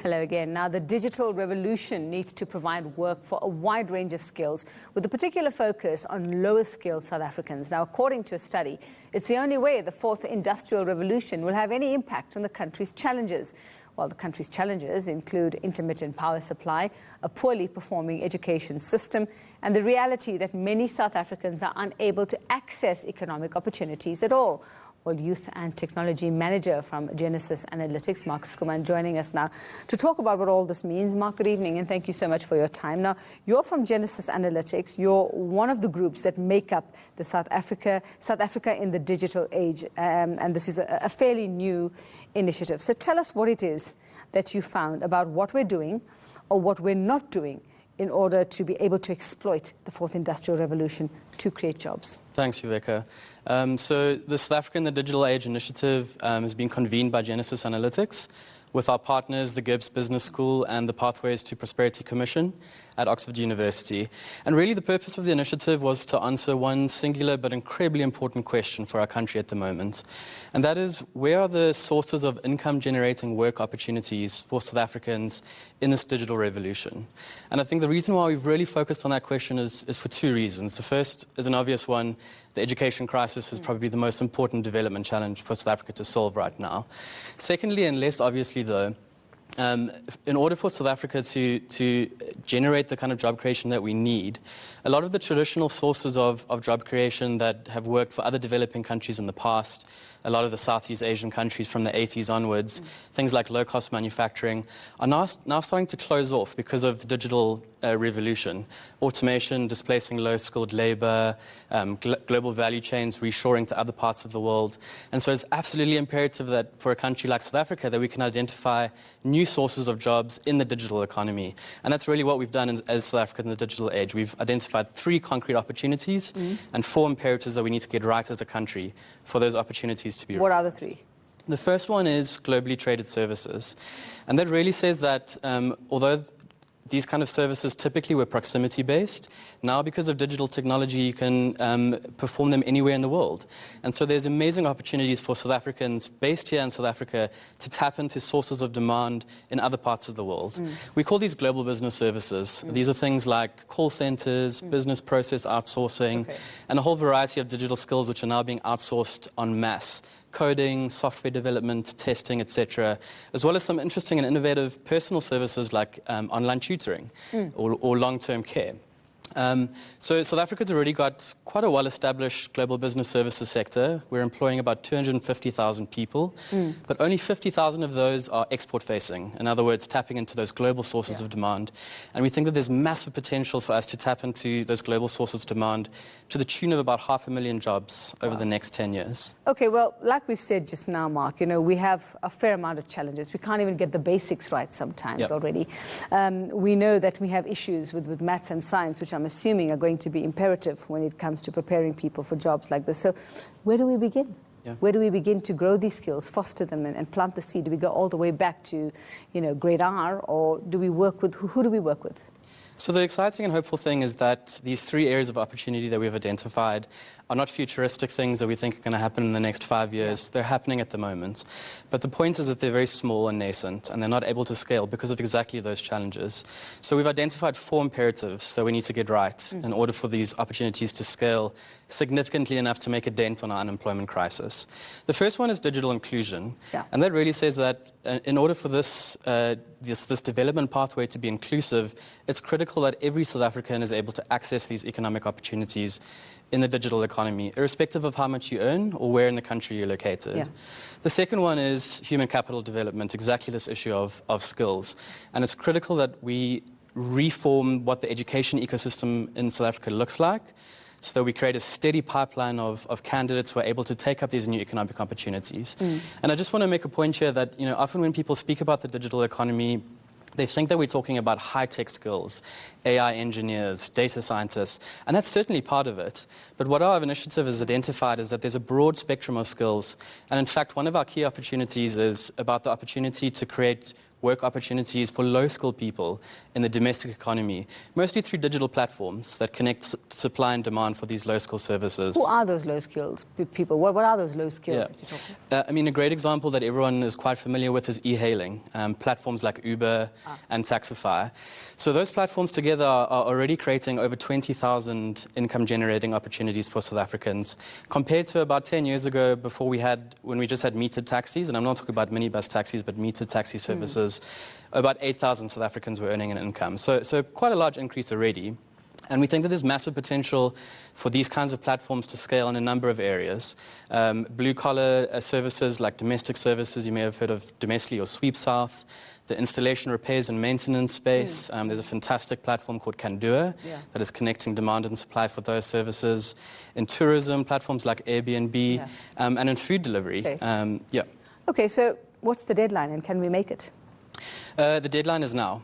Hello again. Now, the digital revolution needs to provide work for a wide range of skills, with a particular focus on lower-skilled South Africans. Now, according to a study, it's the only way the fourth industrial revolution will have any impact on the country's challenges. While the country's challenges include intermittent power supply, a poorly performing education system, and the reality that many South Africans are unable to access economic opportunities at all. Well, Youth and Technology Manager from Genesis Analytics, Mark Skuman, joining us now to talk about what all this means. Mark, good evening, and thank you so much for your time. Now, you're from Genesis Analytics. You're one of the groups that make up the South Africa in the digital age, and this is a fairly new initiative. So tell us what it is that you found about what we're doing or what we're not doing in order to be able to exploit the fourth industrial revolution to create jobs. Thanks, Viveka. So the South Africa in the Digital Age initiative has been convened by Genesis Analytics with our partners, the Gibbs Business School and the Pathways to Prosperity Commission at Oxford University. And really the purpose of the initiative was to answer one singular but incredibly important question for our country at the moment. And that is, where are the sources of income-generating work opportunities for South Africans in this digital revolution? And I think the reason why we've really focused on that question is for two reasons. The first is an obvious one. The education crisis is probably the most important development challenge for South Africa to solve right now. Secondly, and less obviously though, in order for South Africa to generate the kind of job creation that we need, a lot of the traditional sources of job creation that have worked for other developing countries in the past, a lot of the Southeast Asian countries from the 80s onwards, things like low-cost manufacturing, are now starting to close off because of the digital revolution. Automation displacing low-skilled labor, global value chains reshoring to other parts of the world. And so it's absolutely imperative that for a country like South Africa that we can identify new sources of jobs in the digital economy. And that's really what we've done as South Africa in the digital age. We've identified 3 concrete opportunities and 4 imperatives that we need to get right as a country for those opportunities to be What are the 3? The first one is globally traded services. And that really says that although these kind of services typically were proximity-based, now because of digital technology you can perform them anywhere in the world. And so there's amazing opportunities for South Africans based here in South Africa to tap into sources of demand in other parts of the world. We call these global business services. These are things like call centers, business process outsourcing, and a whole variety of digital skills which are now being outsourced en masse. Coding, software development, testing, etc., as well as some interesting and innovative personal services like online tutoring or long-term care. So South Africa's already got quite a well-established global business services sector. We're employing about 250,000 people, but only 50,000 of those are export-facing. In other words, tapping into those global sources of demand. And we think that there's massive potential for us to tap into those global sources of demand to the tune of about 500,000 jobs over the next 10 years. Okay, well, like we've said just now, Mark, you know, we have a fair amount of challenges. We can't even get the basics right sometimes already. We know that we have issues with maths and science, which I'm assuming are going to be imperative when it comes to preparing people for jobs like this. So where do we begin? Where do we begin to grow these skills, foster them and plant the seed? Do we go all the way back to, you know, grade R, or do we work with, who do we work with? So the exciting and hopeful thing is that these 3 areas of opportunity that we've identified are not futuristic things that we think are going to happen in the next 5 years. They're happening at the moment. But the point is that they're very small and nascent, and they're not able to scale because of exactly those challenges. So we've identified 4 imperatives that we need to get right in order for these opportunities to scale significantly enough to make a dent on our unemployment crisis. The first one is digital inclusion. And that really says that in order for this development pathway to be inclusive, it's critical that every South African is able to access these economic opportunities in the digital economy, irrespective of how much you earn or where in the country you're located. The second one is human capital development, exactly this issue of skills. And it's critical that we reform what the education ecosystem in South Africa looks like, so that we create a steady pipeline of candidates who are able to take up these new economic opportunities. And I just want to make a point here that, you know, often when people speak about the digital economy, they think that we're talking about high-tech skills, AI engineers, data scientists, and that's certainly part of it. But what our initiative has identified is that there's a broad spectrum of skills. And in fact, one of our key opportunities is about the opportunity to create work opportunities for low-skilled people in the domestic economy, mostly through digital platforms that connect supply and demand for these low-skill services. Who are those low-skilled people? What are those low skills that you're talking about? I mean, a great example that everyone is quite familiar with is e-hailing, platforms like Uber and Taxify. So those platforms together are already creating over 20,000 income-generating opportunities for South Africans, compared to about 10 years ago when we just had metered taxis, and I'm not talking about minibus taxis, but metered taxi services. About 8,000 South Africans were earning an income. So quite a large increase already. And we think that there's massive potential for these kinds of platforms to scale in a number of areas. Blue-collar services like domestic services, you may have heard of Domestically or Sweep South. The installation, repairs and maintenance space. There's a fantastic platform called Kandua that is connecting demand and supply for those services. In tourism, platforms like Airbnb, and in food delivery. Okay. Okay, so what's the deadline and can we make it? The deadline is now.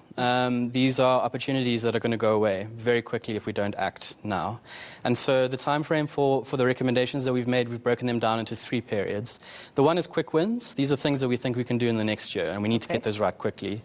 These are opportunities that are going to go away very quickly if we don't act now. And so the time frame for the recommendations that we've made, we've broken them down into 3 periods. The one is quick wins. These are things that we think we can do in the next year, and we need to get those right quickly.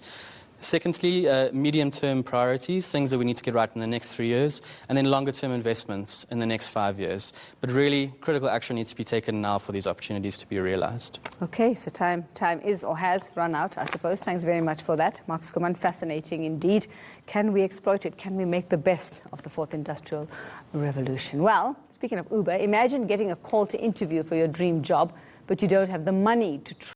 Secondly, medium-term priorities, things that we need to get right in the next 3 years, and then longer-term investments in the next 5 years. But really, critical action needs to be taken now for these opportunities to be realized. Okay, so time is or has run out, I suppose. Thanks very much for that, Mark Skuman. Fascinating indeed. Can we exploit it? Can we make the best of the 4th Industrial Revolution? Well, speaking of Uber, imagine getting a call to interview for your dream job, but you don't have the money to